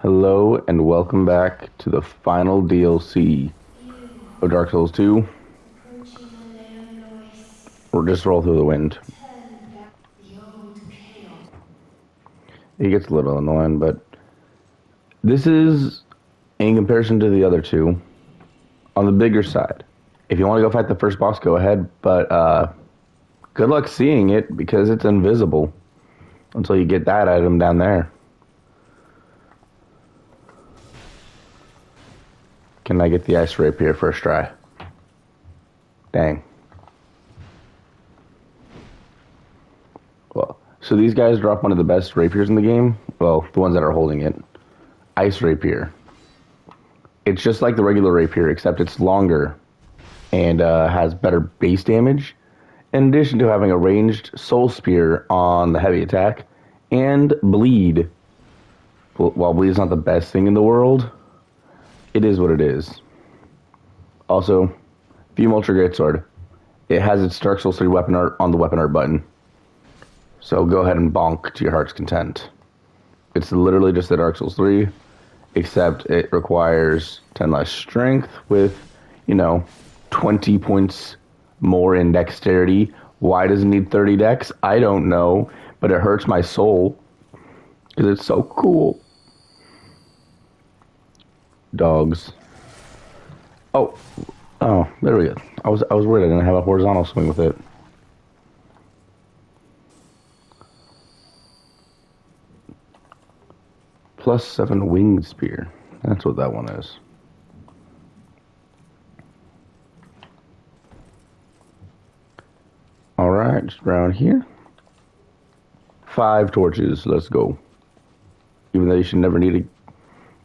Hello and welcome back to the final DLC of Dark Souls 2. Or just roll through the wind. It gets a little annoying, but this is, in comparison to the other two, on the bigger side. If you want to go fight the first boss, go ahead, but good luck seeing it because it's invisible until you get that item down there. Can I get the ice rapier first try? Dang. Well, so these guys drop one of the best rapiers in the game. Well, the ones that are holding it. Ice rapier. It's just like the regular rapier, except it's longer and has better base damage. In addition to having a ranged soul spear on the heavy attack and bleed. While bleed is not the best thing in the world, it is what it is. Also, Fume Ultra Greatsword. It has its Dark Souls 3 weapon art on the weapon art button. So go ahead and bonk to your heart's content. It's literally just the Dark Souls 3, except it requires 10 less strength with, 20 points more in dexterity. Why does it need 30 dex? I don't know, but it hurts my soul because it's so cool. Dogs. Oh, there we go. I was worried I didn't have a horizontal swing with it. +7 winged spear. That's what that one is. Alright, just around here. 5 torches. Let's go. Even though you should never need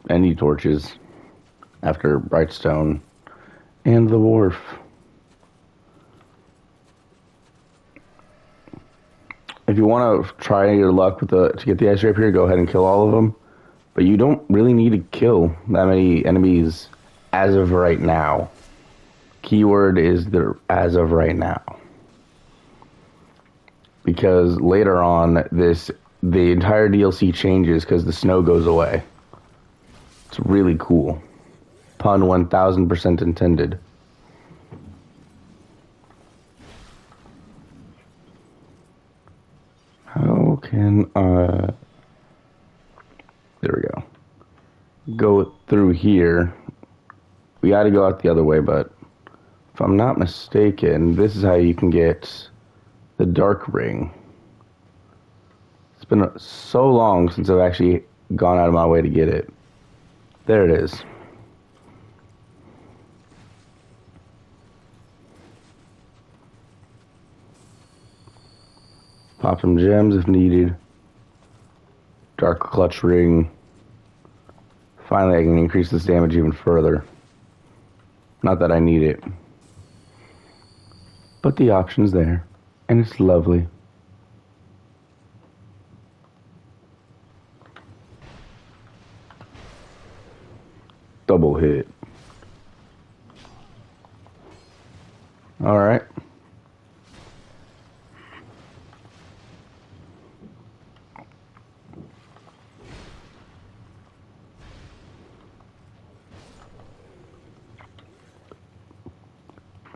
any torches after Brightstone and the Wharf. If you want to try your luck with to get the ice rapier, go ahead and kill all of them. But you don't really need to kill that many enemies as of right now. Keyword is the as of right now. Because later on, the entire DLC changes because the snow goes away. It's really cool. Pun 1000% intended. How can I... There we go. Go through here. We gotta go out the other way, but if I'm not mistaken, this is how you can get the Dark Ring. It's been so long since I've actually gone out of my way to get it. There it is. Pop some gems if needed. Dark Clutch Ring. Finally, I can increase this damage even further. Not that I need it. But the option's there. And it's lovely. Double hit. Alright.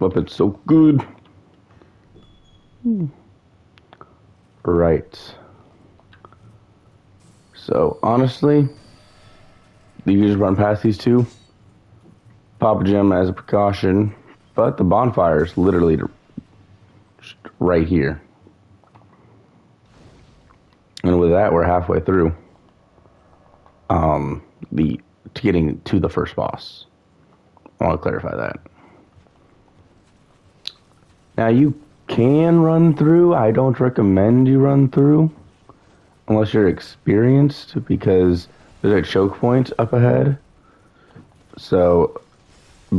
Weapon's so good. Right. So, honestly, you just run past these two. Pop a gem as a precaution. But the bonfire is literally right here. And with that, we're halfway through. Getting to the first boss. I want to clarify that. Now you can run through. I don't recommend you run through unless you're experienced because there's a choke point up ahead. So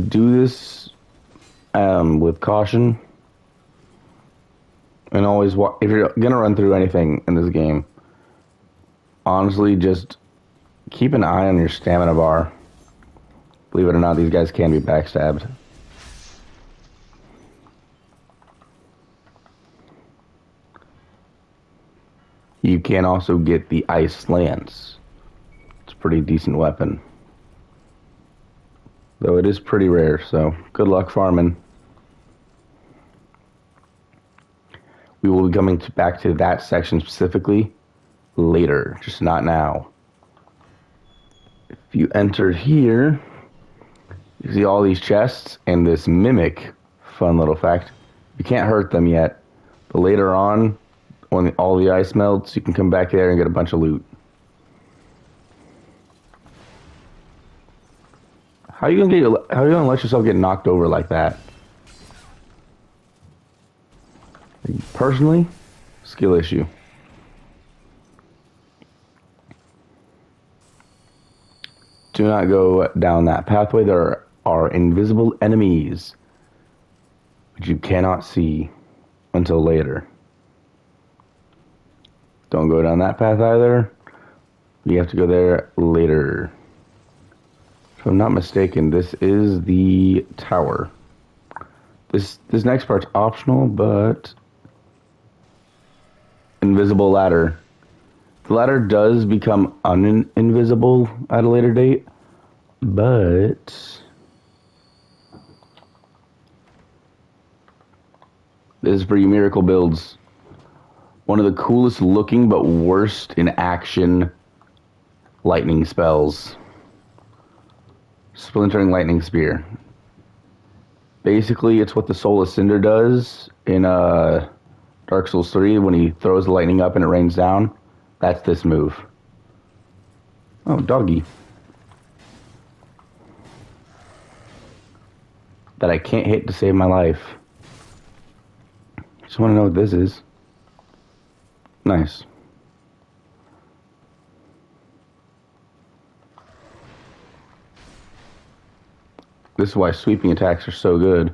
do this with caution. And always, if you're gonna run through anything in this game, honestly, just keep an eye on your stamina bar. Believe it or not, these guys can be backstabbed. You can also get the ice lance. It's pretty decent weapon. Though it is pretty rare, so good luck farming. We will be coming back to that section specifically later, just not now. If you enter here, you see all these chests and this mimic. Fun little fact. You can't hurt them yet, but later on, when all the ice melts, you can come back there and get a bunch of loot. How are you gonna let yourself get knocked over like that? Personally, skill issue. Do not go down that pathway. There are invisible enemies which you cannot see until later. Don't go down that path either. You have to go there later. If I'm not mistaken, this is the tower. This next part's optional, but invisible ladder. The ladder does become invisible at a later date, but this is for you miracle builds. One of the coolest looking but worst in action lightning spells. Splintering Lightning Spear. Basically, it's what the Soul of Cinder does in Dark Souls 3 when he throws the lightning up and it rains down. That's this move. Oh, doggy. That I can't hit to save my life. Just want to know what this is. Nice. This is why sweeping attacks are so good.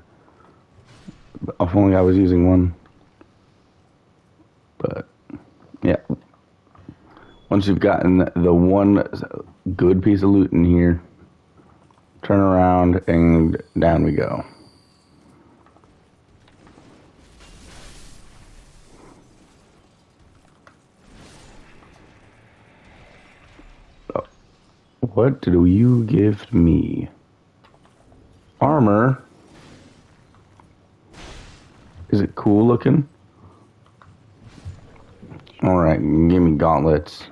If only I was using one. But, yeah. Once you've gotten the one good piece of loot in here, turn around and down we go. Oh. What do you give me? Armor. Is it cool looking? Alright, give me gauntlets.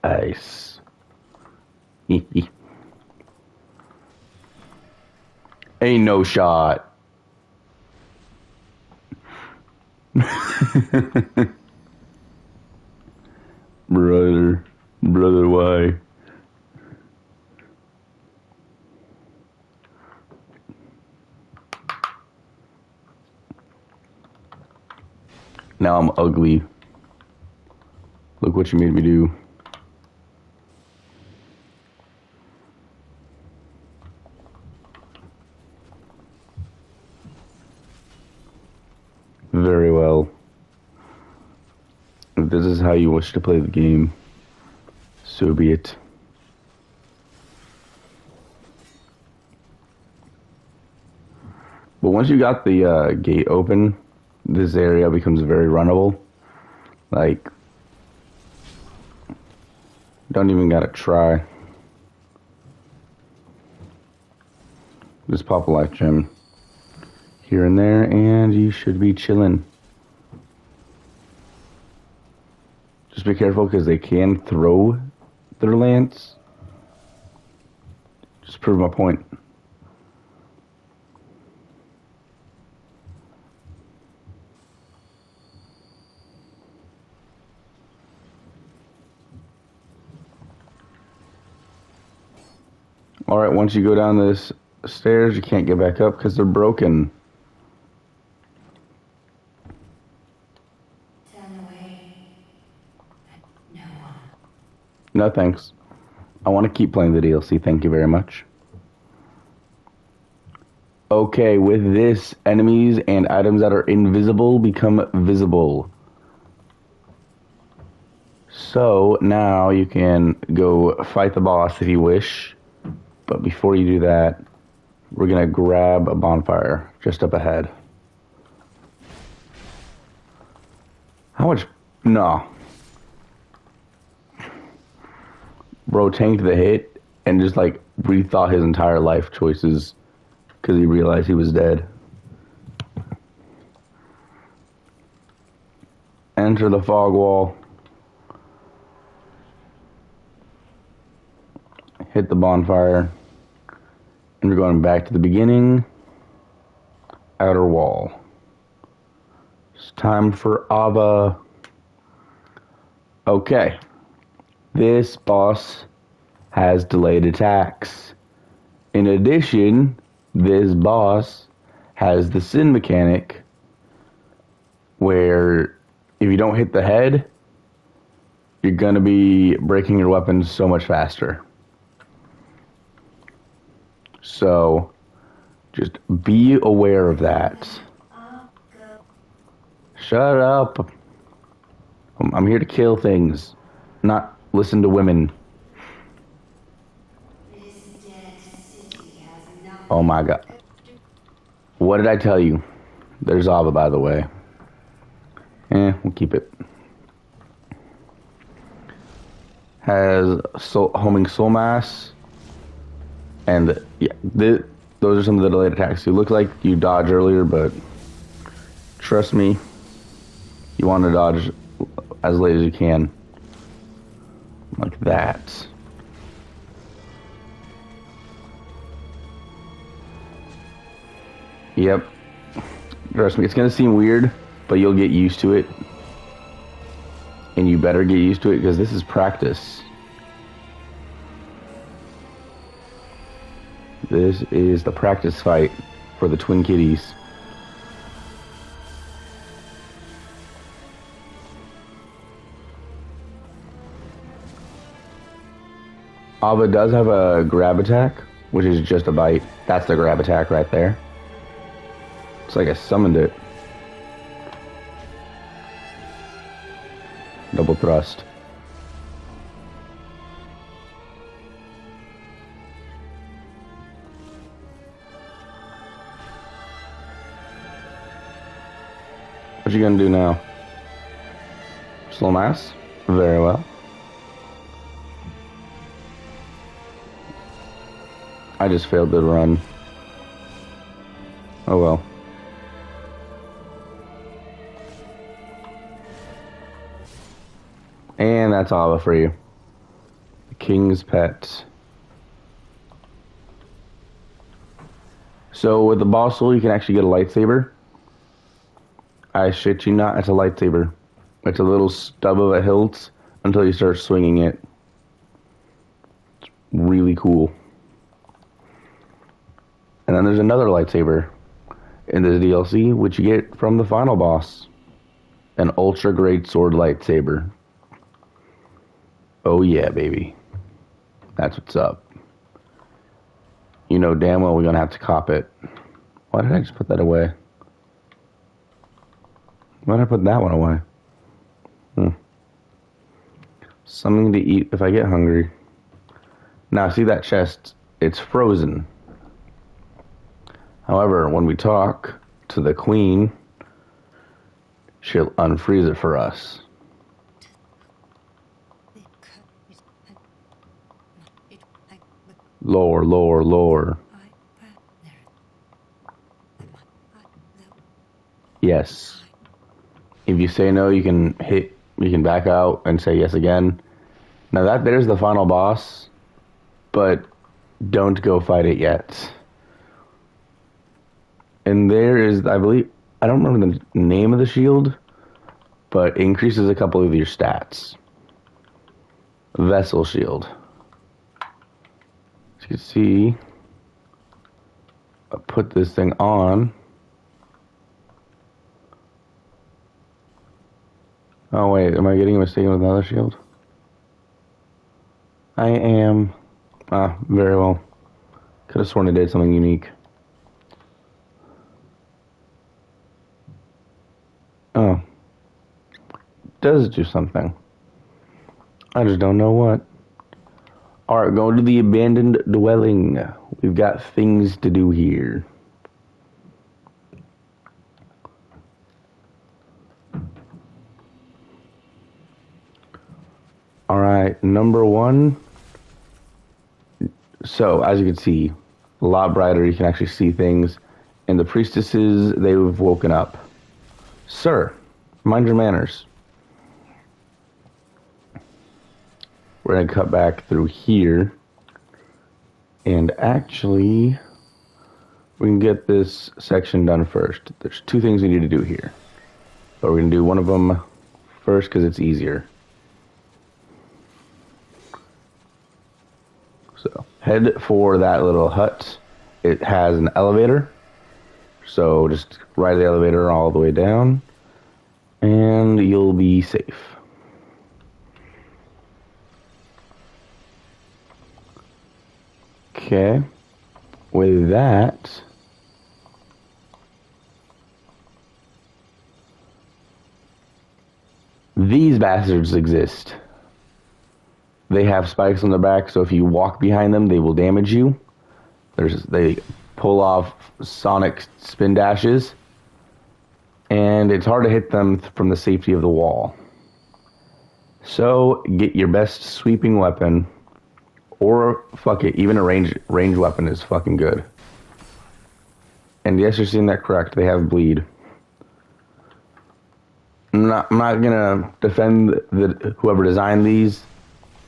Ice. Ain't no shot. Brother, why? Now I'm ugly. Look what you made me do. Very well. If this is how you wish to play the game, so be it. But once you got the gate open, this area becomes very runnable. Like, don't even gotta try. Just pop a life gem here and there, and you should be chilling. Just be careful because they can throw their lance. Just prove my point. Alright, once you go down this stairs, you can't get back up because they're broken. No thanks. I want to keep playing the DLC, thank you very much. Okay, with this, enemies and items that are invisible become visible. So, now you can go fight the boss if you wish. But before you do that, we're going to grab a bonfire just up ahead. How much? No. Bro tanked the hit and just like rethought his entire life choices because he realized he was dead. Enter the fog wall. Hit the bonfire. And we're going back to the beginning. Outer wall. It's time for Ava. Okay. This boss has delayed attacks. In addition, this boss has the sin mechanic where if you don't hit the head, you're going to be breaking your weapons so much faster. So, just be aware of that. Shut up. I'm here to kill things, not listen to women. Oh my god. What did I tell you? There's Ava, by the way. We'll keep it. Has homing soul mass. And yeah, those are some of the delayed attacks. You look like you dodged earlier, but trust me, you want to dodge as late as you can. Like that. Yep. Trust me, it's going to seem weird, but you'll get used to it. And you better get used to it because this is practice. This is the practice fight for the twin kitties. Ava does have a grab attack, which is just a bite. That's the grab attack right there. It's like I summoned it. Double thrust. What you gonna do now? Slow mass? Very well. I just failed to run. Oh well. And that's Ava for you. The King's Pet. So with the boss soul, you can actually get a lightsaber. I shit you not, it's a lightsaber. It's a little stub of a hilt until you start swinging it. It's really cool. And then there's another lightsaber in this DLC, which you get from the final boss. An ultra great sword lightsaber. Oh yeah, baby. That's what's up. You know damn well we're gonna have to cop it. Why did I just put that away? Why did I put that one away? Something to eat if I get hungry. Now, see that chest? It's frozen. However, when we talk to the queen, she'll unfreeze it for us. Lower, lower, lower. Yes. If you say no, you can back out and say yes again. Now there's the final boss, but don't go fight it yet. And there is, I believe, I don't remember the name of the shield, but increases a couple of your stats. Vessel shield. As you can see, I put this thing on. Oh wait, am I getting mistaken with another shield? I am. Very well. Could have sworn it did something unique. Oh. Does do something. I just don't know what. Alright, going to the abandoned dwelling. We've got things to do here. Alright, number one, So, as you can see, a lot brighter. You can actually see things. And the priestesses, they've woken up. Sir, mind your manners. We're going to cut back through here. And actually, we can get this section done first. There's two things we need to do here. But we're going to do one of them first because it's easier. So, head for that little hut. It has an elevator. So, just ride the elevator all the way down. And you'll be safe. Okay. With that, these bastards exist. They have spikes on their back, so if you walk behind them, they will damage you. They pull off sonic spin dashes, and it's hard to hit them from the safety of the wall. So get your best sweeping weapon, or fuck it, even a range weapon is fucking good. And yes, you're seeing that correct. They have bleed. I'm not gonna defend whoever designed these.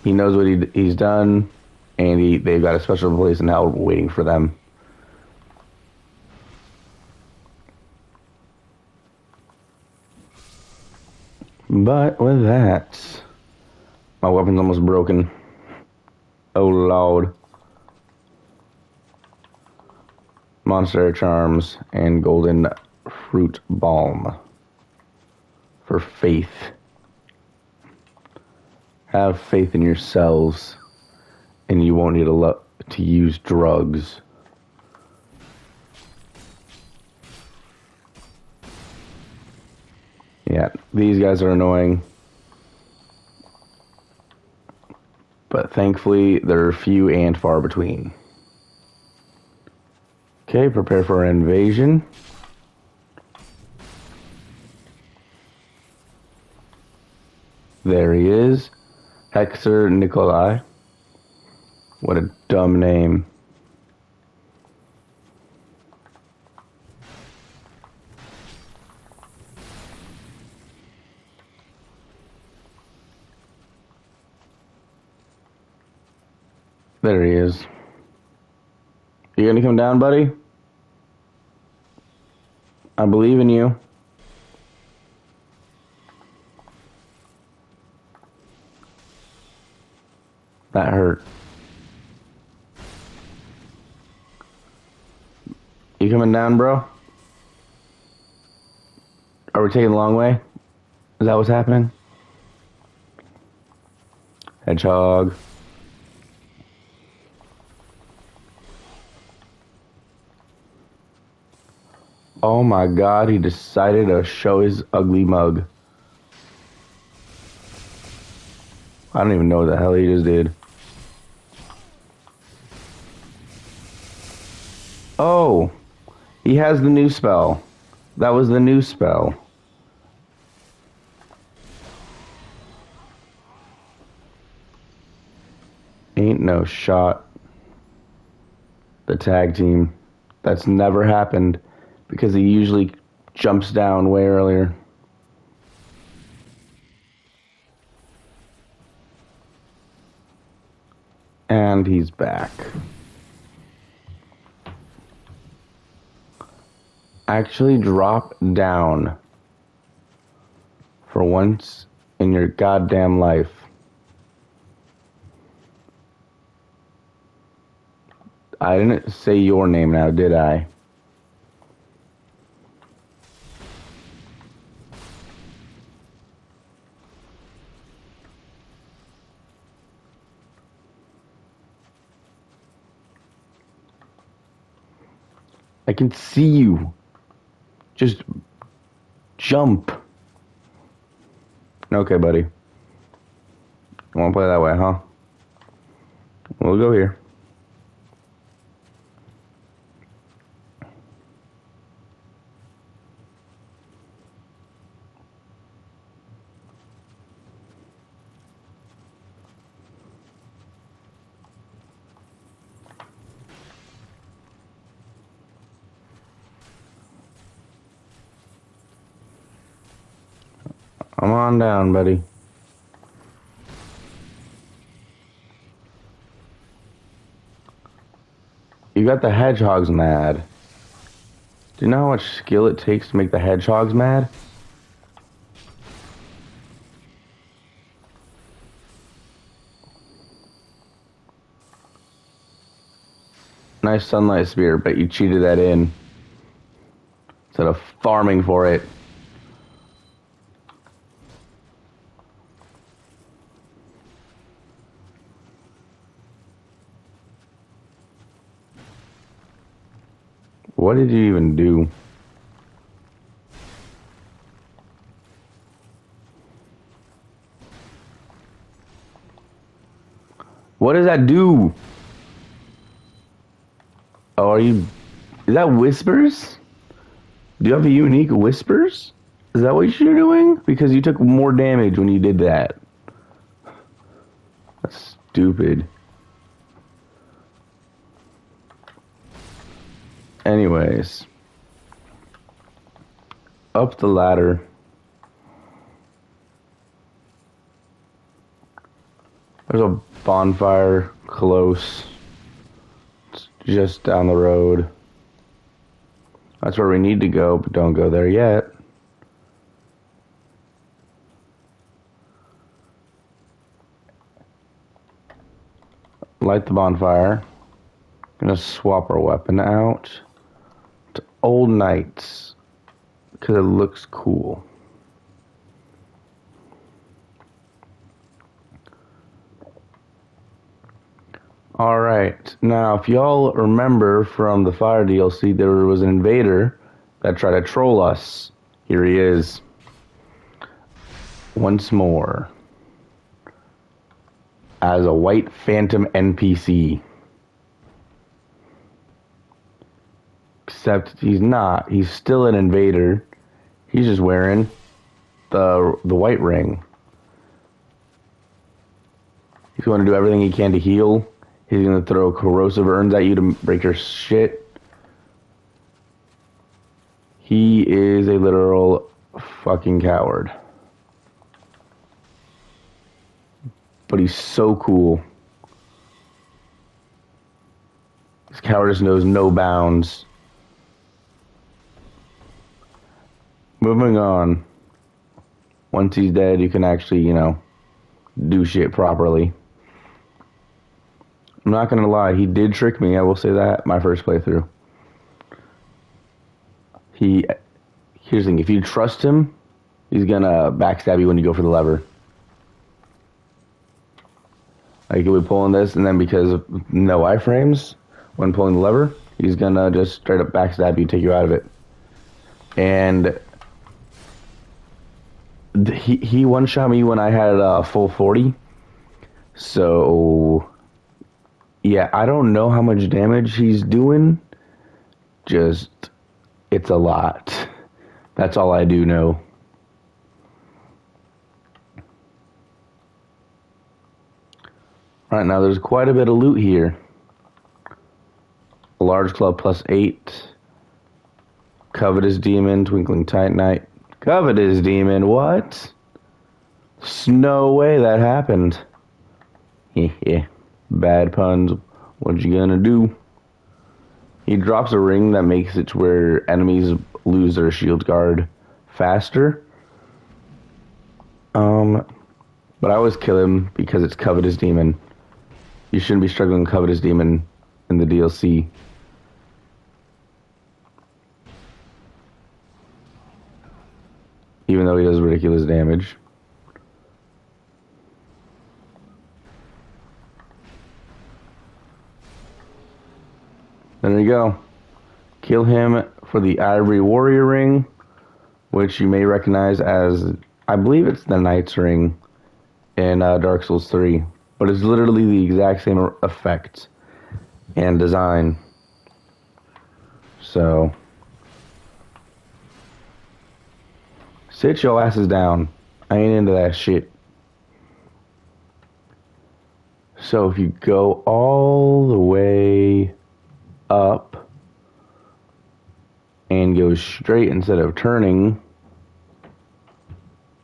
He knows what he's done, and they've got a special place in hell waiting for them. But with that, my weapon's almost broken. Oh Lord. Monster charms and golden fruit balm for faith. Have faith in yourselves, and you won't need to use drugs. Yeah, these guys are annoying. But thankfully, they're few and far between. Okay, prepare for an invasion. There he is. Hector Nikolai. What a dumb name. There he is. You gonna come down, buddy? I believe in you. That hurt. You coming down, bro? Are we taking the long way? Is that what's happening? Hedgehog. Oh my god, he decided to show his ugly mug. I don't even know what the hell he just did. Oh, he has the new spell. That was the new spell. Ain't no shot. The tag team. That's never happened because he usually jumps down way earlier. And he's back. Actually drop down for once in your goddamn life. I didn't say your name now, did I? I can see you. Just jump. Okay, buddy. You want to play that way, huh? We'll go here. Come on down, buddy. You got the hedgehogs mad. Do you know how much skill it takes to make the hedgehogs mad? Nice sunlight spear, but you cheated that in. Instead of farming for it. What did you even do? What does that do? Oh, are you... Is that whispers? Do you have a unique whispers? Is that what you're doing? Because you took more damage when you did that. That's stupid. Anyways. Up the ladder. There's a bonfire close. It's just down the road. That's where we need to go, but don't go there yet. Light the bonfire. Gonna swap our weapon out to Old Knights because it looks cool. Alright, now if y'all remember from the Fire DLC, there was an invader that tried to troll us. Here he is. Once more. As a white phantom NPC. Except he's not. He's still an invader. He's just wearing the white ring. He's going to do everything he can to heal. He's going to throw corrosive urns at you to break your shit. He is a literal fucking coward. But he's so cool. His cowardice knows no bounds. Moving on. Once he's dead, you can actually, you know, do shit properly. I'm not gonna lie, he did trick me, I will say that, my first playthrough. Here's the thing, if you trust him, he's gonna backstab you when you go for the lever. Like, you'll be pulling this, and then because of no iframes, when pulling the lever, he's gonna just straight up backstab you, take you out of it. And he one-shot me when I had a full 40. So... yeah, I don't know how much damage he's doing. Just, it's a lot. That's all I do know. Alright, now there's quite a bit of loot here. A large club plus 8. Covetous demon, twinkling titanite. Covetous demon, what? No way that happened. Yeah. Bad puns. What you gonna do? He drops a ring that makes it to where enemies lose their shield guard faster. But I always kill him because it's Covetous Demon. You shouldn't be struggling with Covetous Demon in the DLC. Even though he does ridiculous damage. There you go. Kill him for the Ivory Warrior ring, which you may recognize as, I believe it's the Knight's ring in Dark Souls 3. But it's literally the exact same effect and design. So, sit your asses down. I ain't into that shit. So if you go all the way up and go straight instead of turning,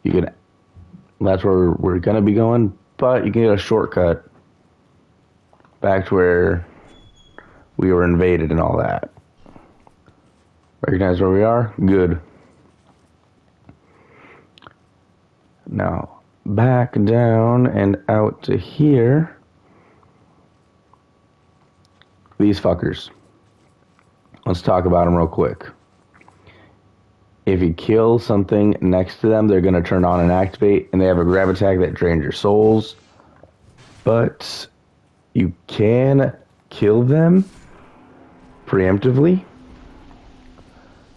you can That's where we're gonna be going, but you can get a shortcut back to where we were invaded and all that. Recognize where we are? Good. Now, back down and out to here. These fuckers. Let's talk about them real quick. If you kill something next to them, they're going to turn on and activate, and they have a grab attack that drains your souls. But you can kill them preemptively.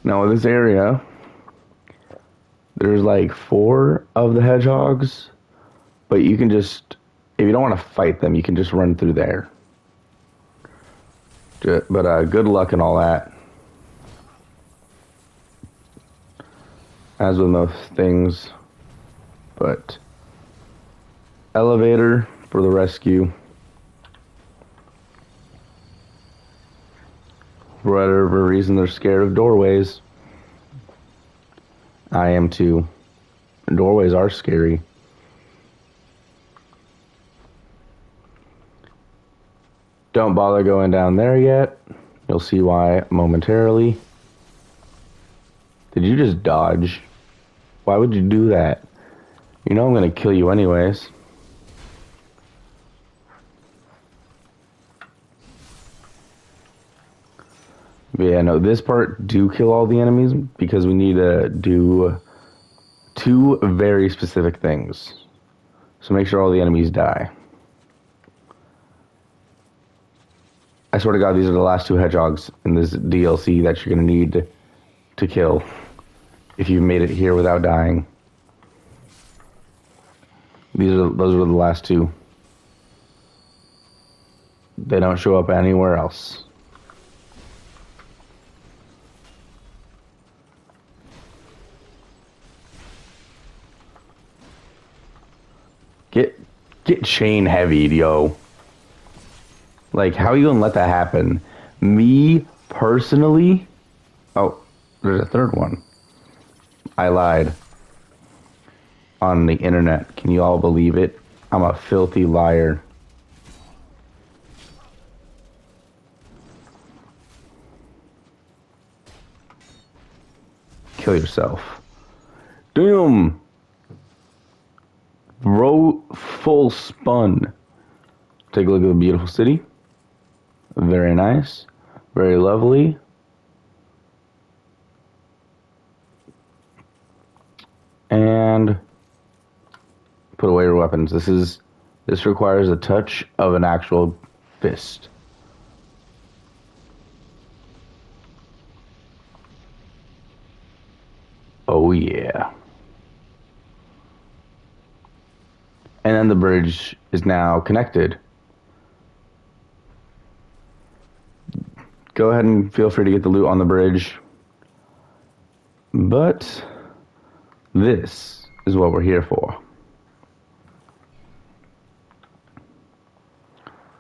Now, in this area, there's like 4 of the hedgehogs, but you can just, if you don't want to fight them, you can just run through there. But good luck and all that. As with most things. But elevator for the rescue. For whatever reason, they're scared of doorways. I am too. Doorways are scary. Don't bother going down there yet. You'll see why momentarily. Did you just dodge? Why would you do that? You know I'm gonna kill you anyways. But yeah, no, this part do kill all the enemies because we need to do 2 very specific things. So make sure all the enemies die. I swear to God, these are the last 2 hedgehogs in this DLC that you're going to need to kill if you've made it here without dying. Those are the last 2. They don't show up anywhere else. Get chain heavied, yo. Like, how are you gonna let that happen? Me, personally... Oh, there's a third one. I lied. On the internet. Can you all believe it? I'm a filthy liar. Kill yourself. Damn! Bro, full spun. Take a look at the beautiful city. Very nice. Very lovely. And put away your weapons. This requires a touch of an actual fist. Oh yeah. And then the bridge is now connected. Go ahead and feel free to get the loot on the bridge. But this is what we're here for.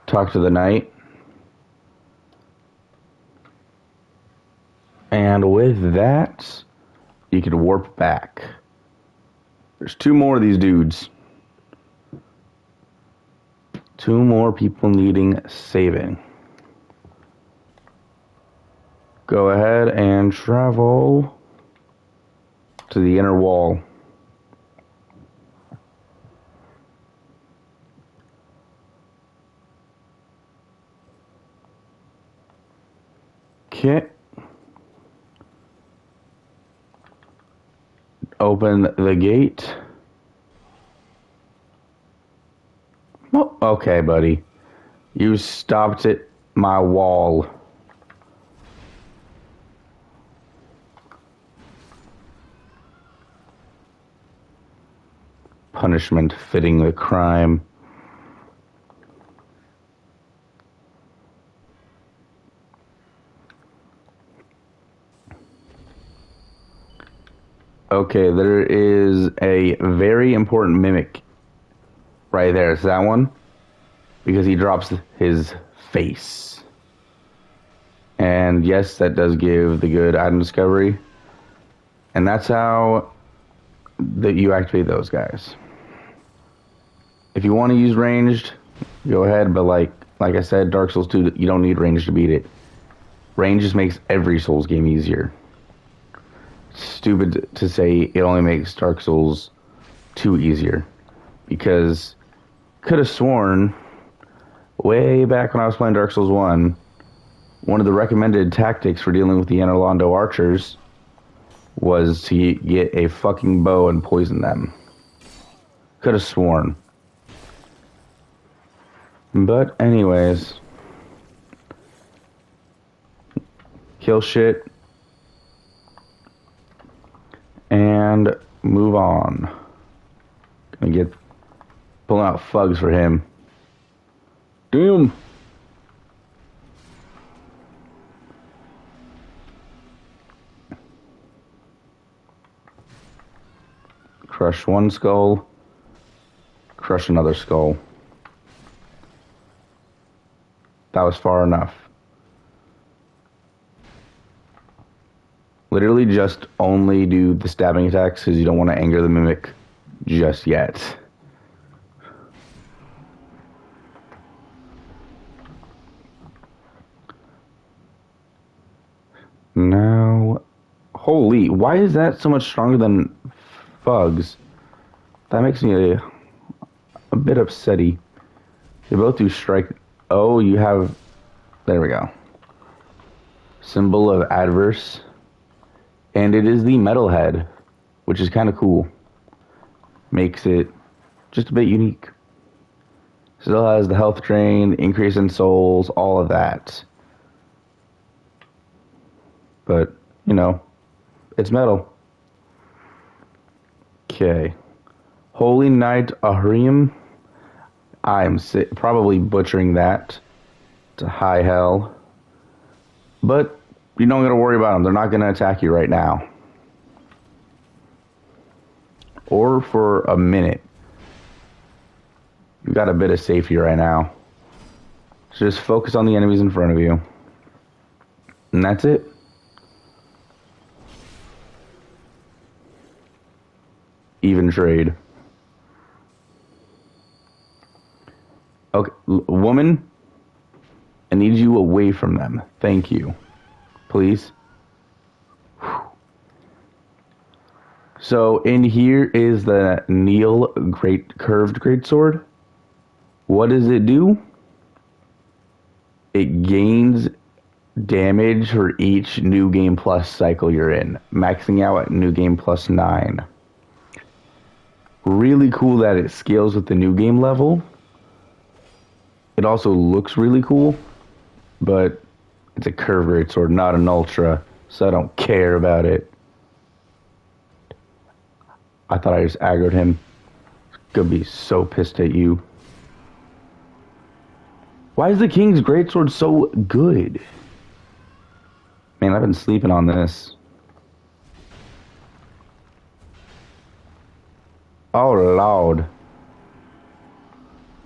Talk to the knight. And with that, you can warp back. There's 2 more of these dudes. 2 more people needing saving. Go ahead and travel to the inner wall. Okay. Open the gate. Oh, okay, buddy. You stopped at my wall. Punishment fitting the crime. Okay, there is a very important mimic right there. It's that one. Because he drops his face. And yes, that does give the good item discovery. And that's how you activate those guys. If you want to use ranged, go ahead. But like I said, Dark Souls 2, you don't need range to beat it. Range just makes every Souls game easier. Stupid to say it only makes Dark Souls 2 easier. Because could have sworn way back when I was playing Dark Souls 1, one of the recommended tactics for dealing with the Anorlando archers was to get a fucking bow and poison them. Could have sworn. But anyways, kill shit and move on. Gonna get pulling out fugs for him. Damn. Crush one skull. Crush another skull. That was far enough. Literally just only do the stabbing attacks because you don't want to anger the mimic just yet. Now, holy, why is that so much stronger than Fugs? That makes me a bit upsetty. They both do strike. Oh, you have, there we go. Symbol of adverse. And it is the metalhead, which is kind of cool. Makes it just a bit unique. Still has the health drain, increase in souls, all of that. But, you know, it's metal. Okay. Holy Knight Ahriam. I'm probably butchering that to high hell. But you don't got to worry about them. They're not going to attack you right now. Or for a minute. You've got a bit of safety right now. So just focus on the enemies in front of you. And that's it. Even trade. Okay, woman, I need you away from them. Thank you. Please. Whew. So in here is the Neil curved greatsword. What does it do? It gains damage for each New Game Plus cycle you're in, maxing out at New Game Plus 9. Really cool that it scales with the New Game level. It also looks really cool, but it's a curved greatsword, not an ultra, so I don't care about it. I thought I just aggroed him. Gonna be so pissed at you. Why is the King's greatsword so good? Man, I've been sleeping on this. Oh, Lord.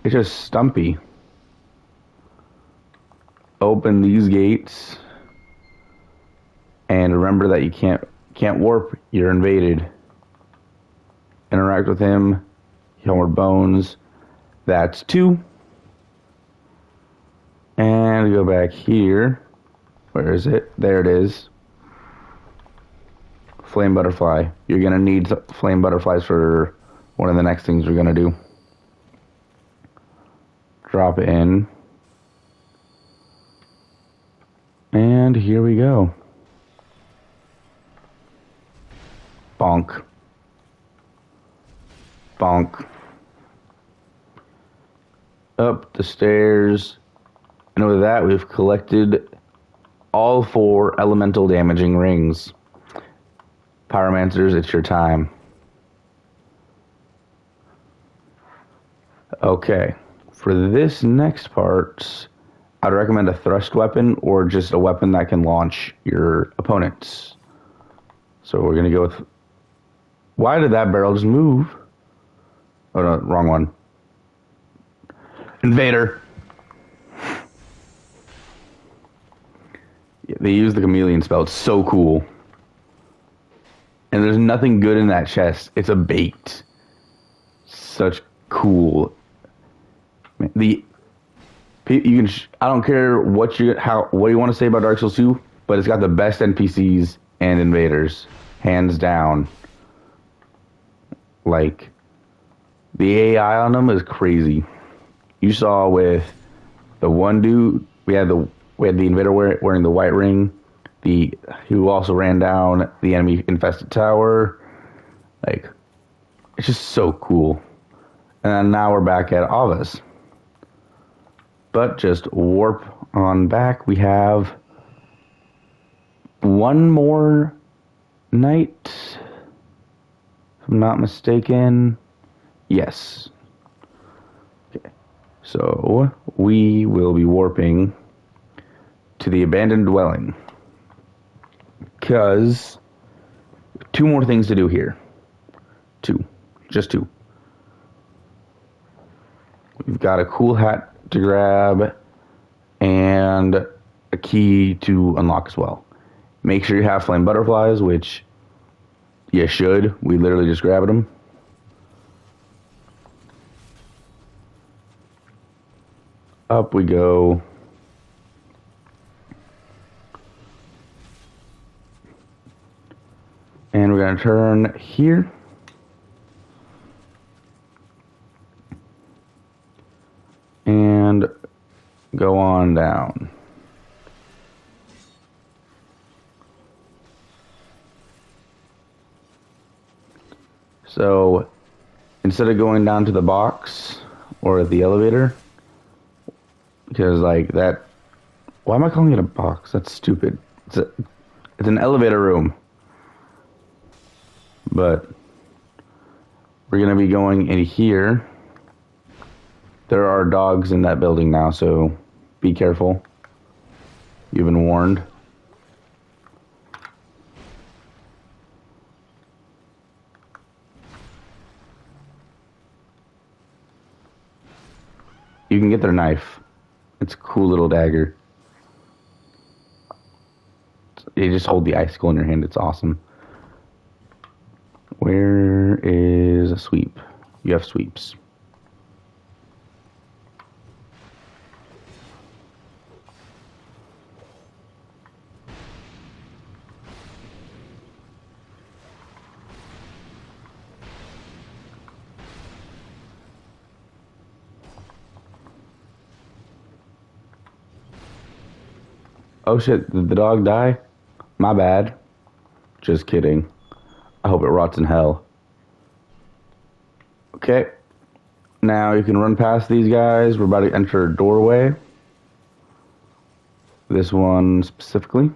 It's just stumpy. Open these gates. And remember that you can't warp. You're invaded. Interact with him. More bones. That's 2. And go back here. Where is it? There it is. Flame butterfly. You're going to need flame butterflies for one of the next things we're going to do. Drop it in. And here we go. Bonk. Bonk. Up the stairs. And with that, we've collected all 4 elemental damaging rings. Pyromancers, it's your time. Okay, for this next part, I'd recommend a thrust weapon or just a weapon that can launch your opponents. So we're going to go with... Why did that barrel just move? Oh no, wrong one. Invader! Yeah, they use the chameleon spell. It's so cool. And there's nothing good in that chest. It's a bait. Such cool The you can I don't care what you want to say about Dark Souls 2, but it's got the best NPCs and invaders, hands down. Like the AI on them is crazy. You saw with the one dude, we had the invader wearing the white ring, who also ran down the enemy infested tower. Like, it's just so cool. And now we're back at Avas. But just warp on back. We have one more night, if I'm not mistaken. Yes. Okay. So we will be warping to the abandoned dwelling. Because two more things to do here. Just two. We've got a cool hat to grab and a key to unlock as well. Make sure you have flame butterflies, which you should. We literally just grabbed them. Up we go. And we're going to turn here. And go on down. So instead of going down to the box or the elevator, because like that, why am I calling it a box? That's stupid. It's an elevator room. But we're going to be going in here. There are dogs in that building now, so be careful. You've been warned. You can get their knife. It's a cool little dagger. You just hold the icicle in your hand. It's awesome. Where is a sweep? You have sweeps. Oh shit, did the dog die? My bad. Just kidding. I hope it rots in hell. Okay. Now you can run past these guys. We're about to enter a doorway. This one specifically.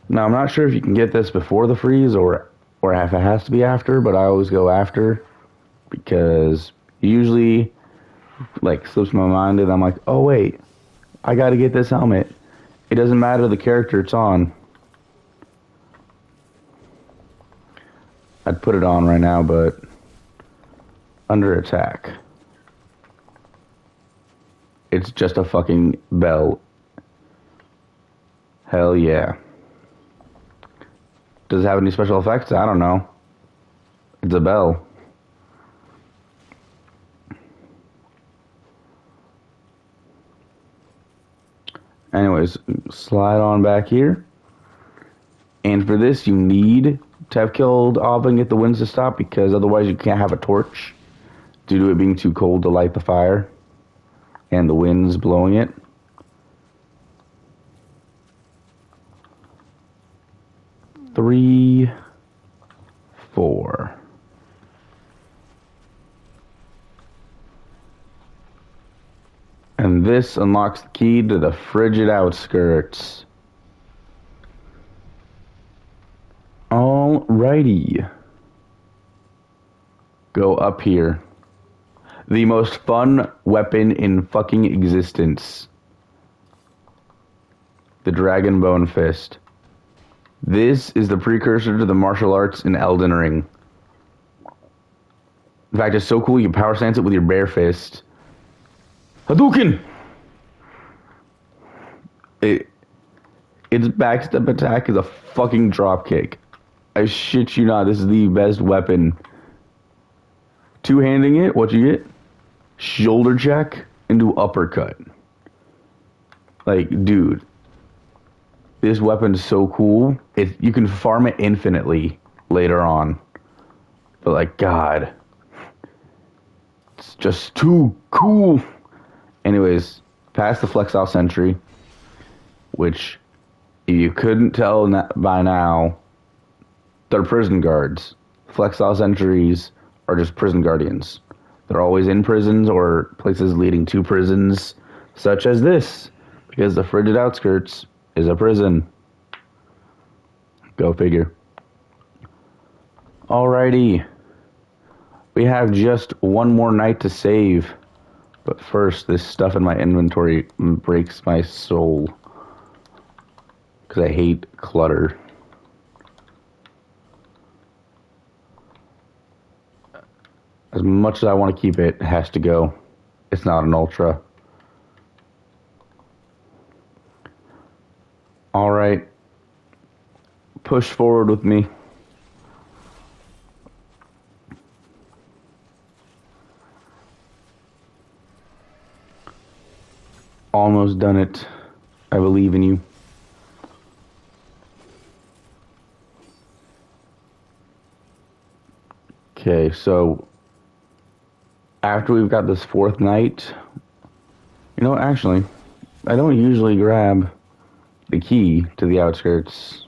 Now I'm not sure if you can get this before the freeze or if it has to be after, but I always go after because usually like slips my mind and I'm like, oh wait, I gotta get this helmet. It doesn't matter the character it's on. I'd put it on right now, but under attack. It's just a fucking bell. Hell yeah. Does it have any special effects? I don't know. It's a bell. Anyways, slide on back here. And for this, you need to have killed Ava and get the winds to stop, because otherwise you can't have a torch due to it being too cold to light the fire and the winds blowing it. Three, four. And this unlocks the key to the frigid outskirts. Alrighty. Go up here. The most fun weapon in fucking existence. The Dragon Bone Fist. This is the precursor to the martial arts in Elden Ring. In fact, it's so cool you can power stance it with your bare fist. Hadouken! Its backstep attack is a fucking dropkick. I shit you not, this is the best weapon. Two-handing it, what you get? Shoulder check into uppercut. Like, dude, this weapon's so cool. You can farm it infinitely later on. But like, God, it's just too cool. Anyways, past the Flexile Sentry, which if you couldn't tell by now, they're prison guards. Flexile Sentries are just prison guardians. They're always in prisons or places leading to prisons, such as this, because the Frigid Outskirts is a prison. Go figure. Alrighty. We have just one more night to save. But first, this stuff in my inventory breaks my soul. Because I hate clutter. As much as I want to keep it, it has to go. It's not an ultra. Alright. Push forward with me. Almost done it. I believe in you. Okay, so after we've got this fourth night, you know, actually, I don't usually grab the key to the outskirts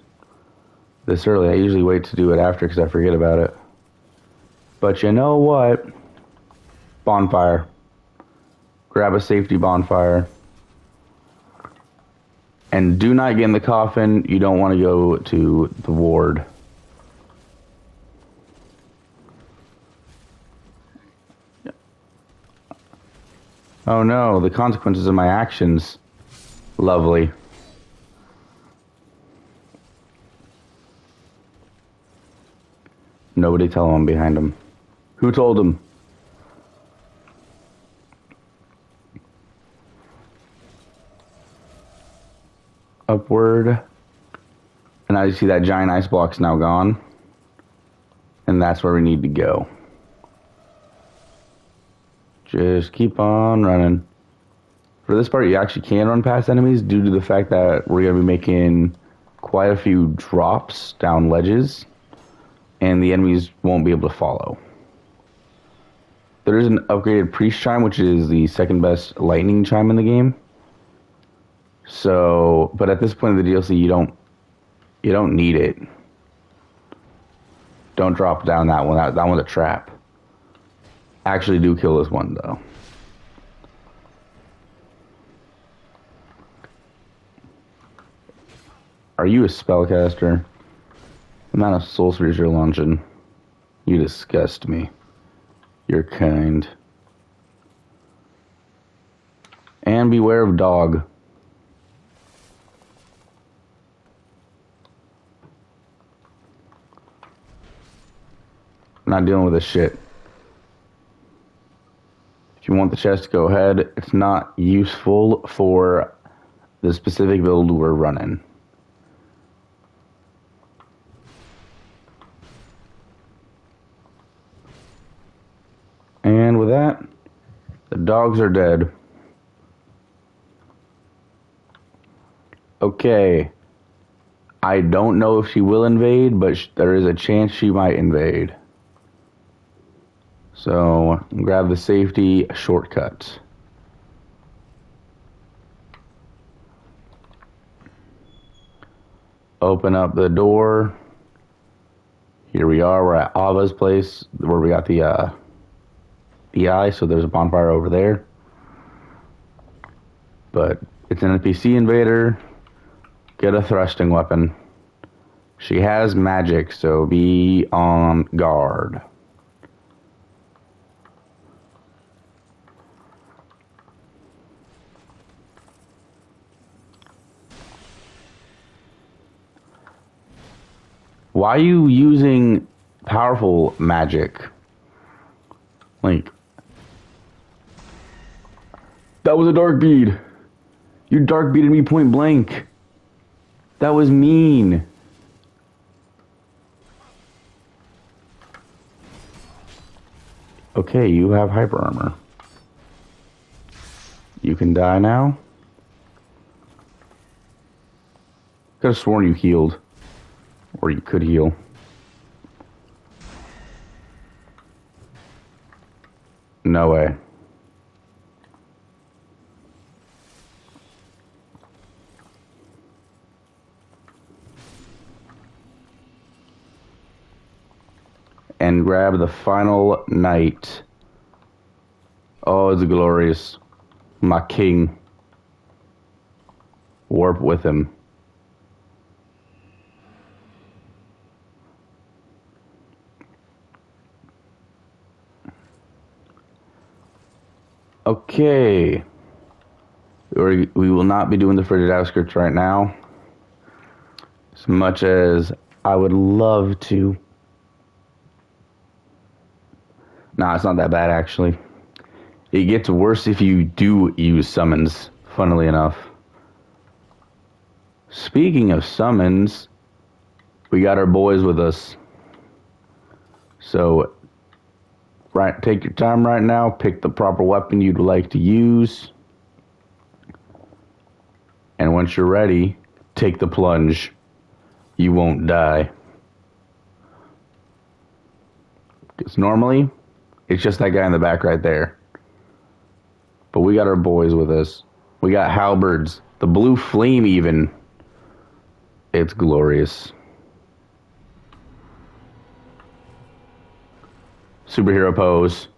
this early. I usually wait to do it after because I forget about it. But you know what? Bonfire. Grab a safety bonfire. And do not get in the coffin. You don't want to go to the ward. Oh no, the consequences of my actions. Lovely. Nobody tell him I'm behind him. Who told him? Upward. And now you see that giant ice block's now gone. And that's where we need to go. Just keep on running. For this part, you actually can run past enemies due to the fact that we're going to be making quite a few drops down ledges. And the enemies won't be able to follow. There is an upgraded priest chime, which is the second best lightning chime in the game. So, but at this point of the DLC, you don't need it. Don't drop down that one. That one's a trap. Actually, do kill this one though. Are you a spellcaster? The amount of soul spheres you're launching. You disgust me. You're kind. And beware of dog. I'm not dealing with this shit. If you want the chest, go ahead. It's not useful for the specific build we're running. And with that, the dogs are dead. Okay. I don't know if she will invade, but there is a chance she might invade. So, grab the safety shortcut. Open up the door. Here we are. We're at Ava's place, where we got the eye. So there's a bonfire over there. But it's an NPC invader. Get a thrusting weapon. She has magic, so be on guard. Why are you using powerful magic? Like, that was a dark bead. You dark beaded me point blank. That was mean. Okay, you have hyper armor. You can die now. Could have sworn you healed. Or you could heal. No way. And grab the final knight. Oh, it's glorious. My king. Warp with him. Okay. We will not be doing the frigid outskirts right now. As much as I would love to. Nah, it's not that bad actually. It gets worse if you do use summons, funnily enough. Speaking of summons, we got our boys with us. So, right, take your time right now, pick the proper weapon you'd like to use. And once you're ready, take the plunge. You won't die. Because normally, it's just that guy in the back right there. But we got our boys with us. We got halberds. The blue flame even. It's glorious. Superhero pose.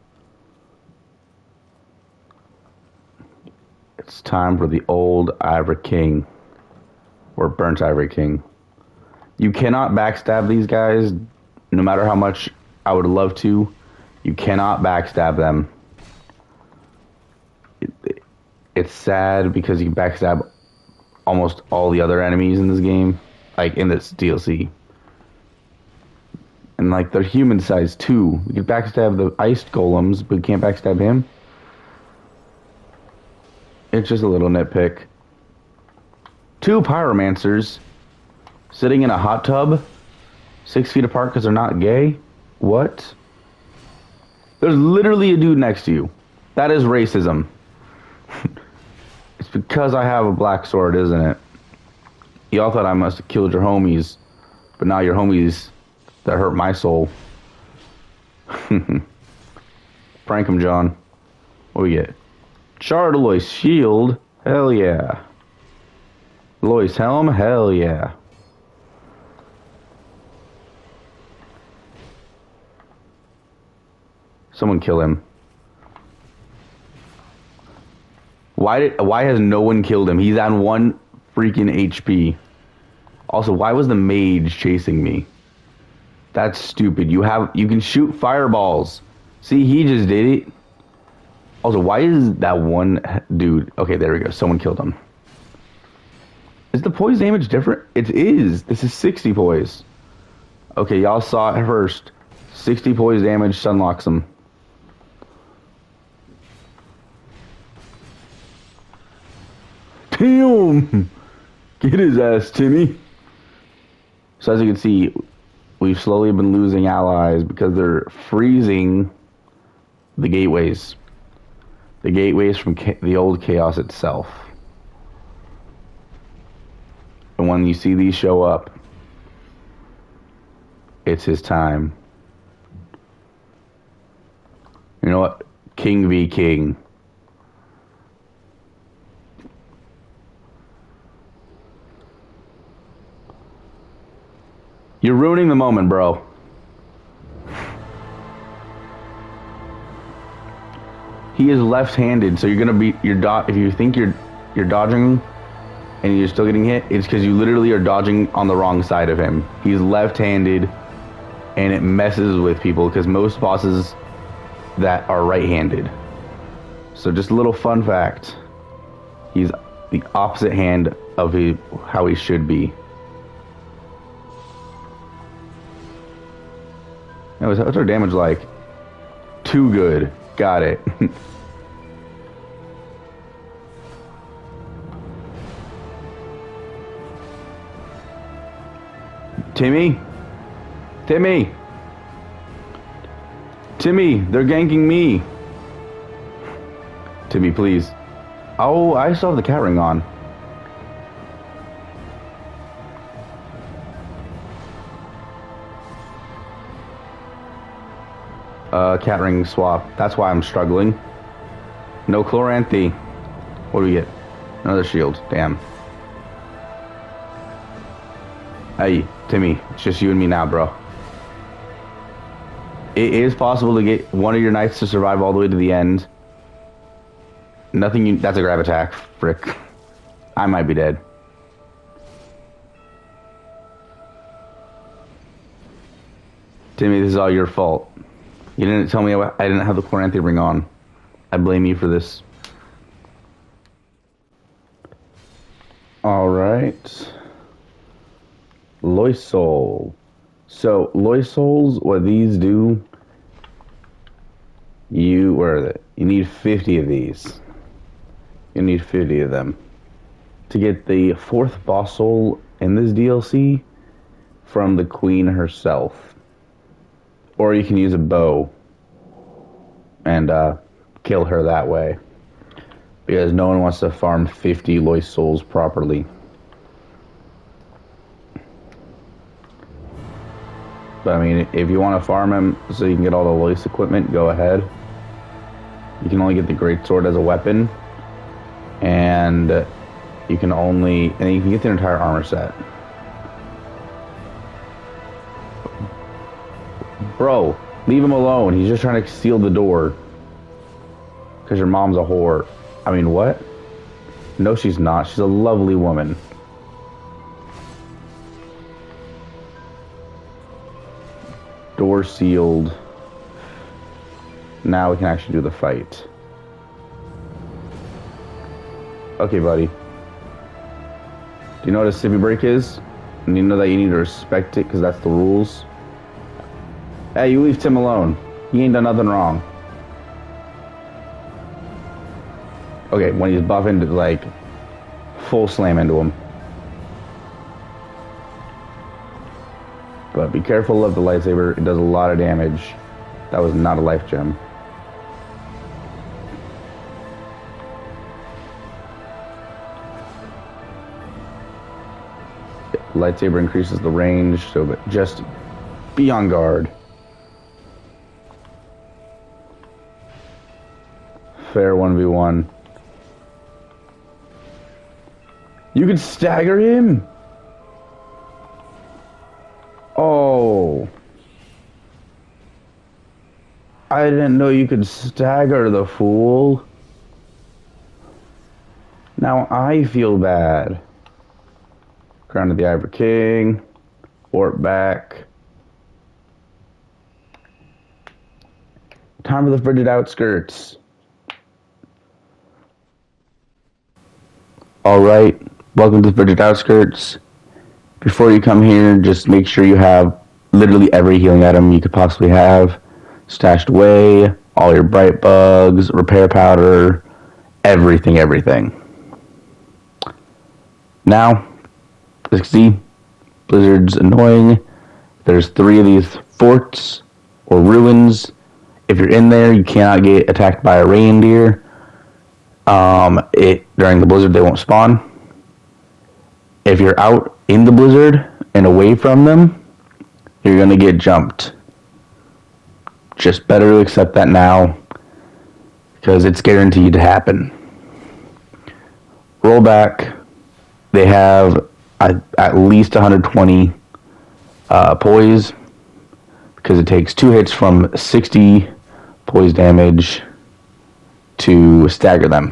It's time for the old Ivory King. Or burnt Ivory King. You cannot backstab these guys, no matter how much I would love to. You cannot backstab them. It's sad because you backstab almost all the other enemies in this game, like in this DLC. And like they're human sized too. You can backstab the ice golems, but you can't backstab him. It's just a little nitpick. 2 pyromancers sitting in a hot tub, 6 feet apart because they're not gay. What? There's literally a dude next to you. That is racism. It's because I have a black sword, isn't it? Y'all thought I must have killed your homies, but now your homies that hurt my soul. Prank him, John. What we get? Shard Aloy's shield. Hell yeah. Aloy's helm. Hell yeah. Someone kill him. Why has no one killed him? He's on 1 freaking HP. Also, why was the mage chasing me? That's stupid. You can shoot fireballs. See, he just did it. Also, why is that one dude? Okay, there we go. Someone killed him. Is the poise damage different? It is. This is 60 poise. Okay, y'all saw it first. 60 poise damage, sunlocks him. Damn! Get his ass, Timmy. So as you can see, we've slowly been losing allies because they're freezing the gateways. The gateways from the old chaos itself. And when you see these show up, it's his time. You know what? King be king. You're ruining the moment, bro. He is left-handed, so you're gonna be if you think you're dodging and you're still getting hit, it's because you literally are dodging on the wrong side of him. He's left-handed, and it messes with people because most bosses that are right-handed. So just a little fun fact: he's the opposite hand of how he should be. What's our damage like? Too good. Got it. Timmy? Timmy? Timmy, they're ganking me. Timmy, please. Oh, I still have the cat ring on. Cat ring swap. That's why I'm struggling. No Chloranthy. What do we get? Another shield. Damn. Hey, Timmy, it's just you and me now, bro. It is possible to get one of your knights to survive all the way to the end. That's a grab attack. Frick. I might be dead. Timmy, this is all your fault. You didn't tell me I didn't have the Chloranthy ring on. I blame you for this. Alright. Loisol. So, Loisols, what these do, where are they? You need 50 of these. You need 50 of them. To get the 4th boss soul in this DLC from the queen herself. Or you can use a bow and kill her that way. Because no one wants to farm 50 Loisols properly. But I mean, if you want to farm him so you can get all the Lois equipment, go ahead. You can only get the greatsword as a weapon. And you can get the entire armor set. Bro, leave him alone. He's just trying to seal the door. Because your mom's a whore. I mean, what? No, she's not. She's a lovely woman. Door sealed. Now we can actually do the fight. Okay, buddy. Do you know what a civvy break is? And you know that you need to respect it because that's the rules? Hey, you leave Tim alone. He ain't done nothing wrong. Okay, when he's buffing, like, full slam into him. But be careful of the lightsaber. It does a lot of damage. That was not a life gem. Lightsaber increases the range, so just be on guard. Fair 1v1. You could stagger him? Oh. I didn't know you could stagger the fool. Now I feel bad. Crown of the Ivory King. Warp back. Time for the frigid outskirts. Alright, welcome to the frigid outskirts. Before you come here, just make sure you have literally every healing item you could possibly have stashed away, all your bright bugs, repair powder, everything. Now, as you can see, Blizzard's annoying. There's 3 of these forts or ruins. If you're in there, you cannot get attacked by a reindeer. During the blizzard, they won't spawn. If you're out in the blizzard and away from them, you're gonna get jumped. Just better to accept that now, because it's guaranteed to happen. Roll back. They have at least 120 poise, because it takes 2 hits from 60 poise damage to stagger them.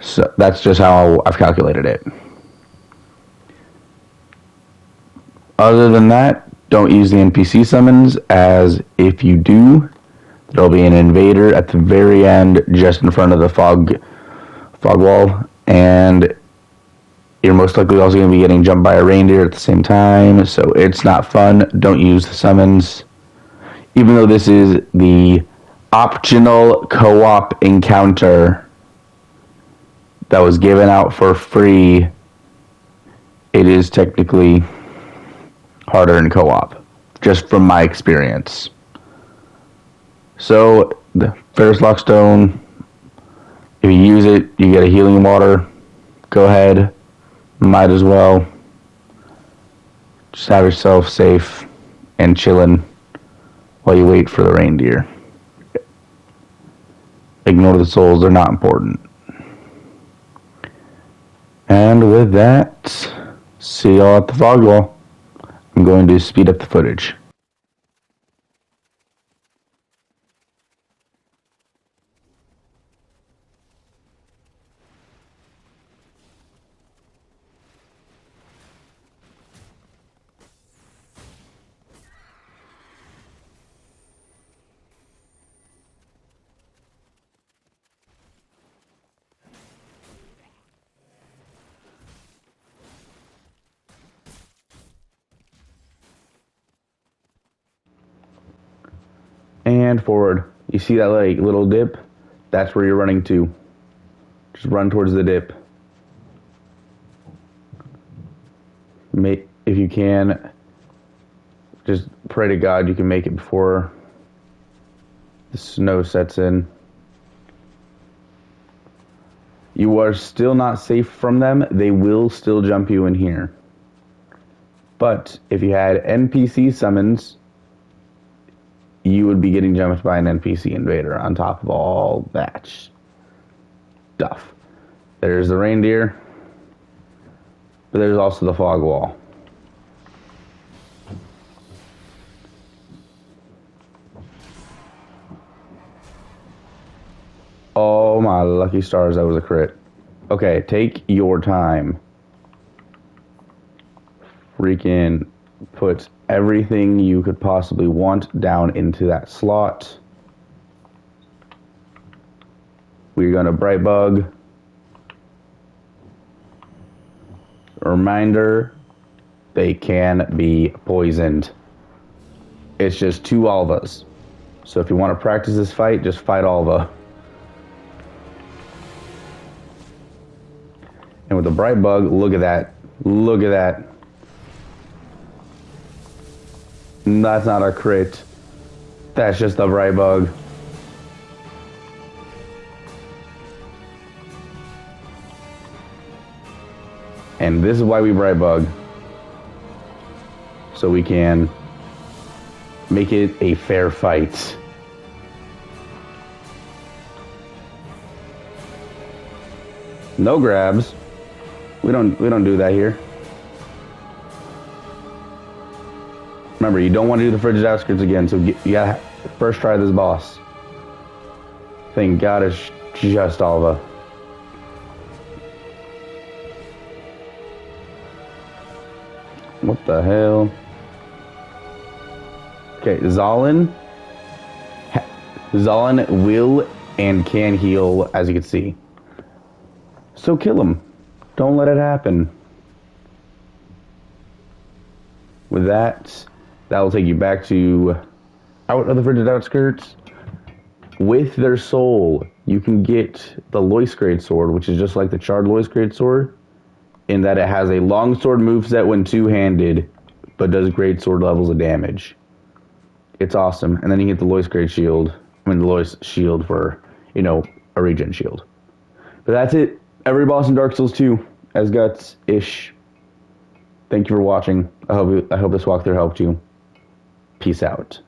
So that's just how I've calculated it. Other than that, don't use the NPC summons, as if you do, there'll be an invader at the very end, just in front of the fog wall, and you're most likely also going to be getting jumped by a reindeer at the same time, so it's not fun. Don't use the summons. Even though this is the optional co-op encounter that was given out for free, it is technically harder in co-op, just from my experience. So the Ferris Lockstone, if you use it, you get a healing water. Go ahead, might as well. Just have yourself safe and chilling while you wait for the reindeer. Ignore the souls, they're not important. And with that, see y'all at the fog wall. I'm going to speed up the footage. And forward. You see that like little dip? That's where you're running to. Just run towards the dip. If you can, just pray to God you can make it before the snow sets in. You are still not safe from them. They will still jump you in here. But if you had NPC summons, you would be getting jumped by an NPC invader on top of all that stuff. There's the reindeer, but there's also the fog wall. Oh my lucky stars, that was a crit. Okay, take your time. Freaking put everything you could possibly want down into that slot. We're gonna bright bug. Reminder, they can be poisoned. It's just 2 Alvas. So if you want to practice this fight, just fight Alva. And with the bright bug, look at that. Look at that. That's not a crit. That's just the bright bug. And this is why we bright bug. So we can make it a fair fight. No grabs. We don't do that here. Remember, you don't want to do the frigid outskirts again, so you gotta first try this boss. Thank God it's just Alva. What the hell? Okay, Zalin will and can heal, as you can see. So kill him. Don't let it happen. With that, that will take you back to out of the frigid outskirts. With their soul, you can get the Lois Great Sword, which is just like the Charred Lois Great Sword, in that it has a longsword moveset when two-handed, but does great sword levels of damage. It's awesome. And then you get the Lois Great Shield. I mean, the Lois Shield for, you know, a regen shield. But that's it. Every boss in Dark Souls 2 as Guts-ish. Thank you for watching. I hope this walkthrough helped you. Peace out.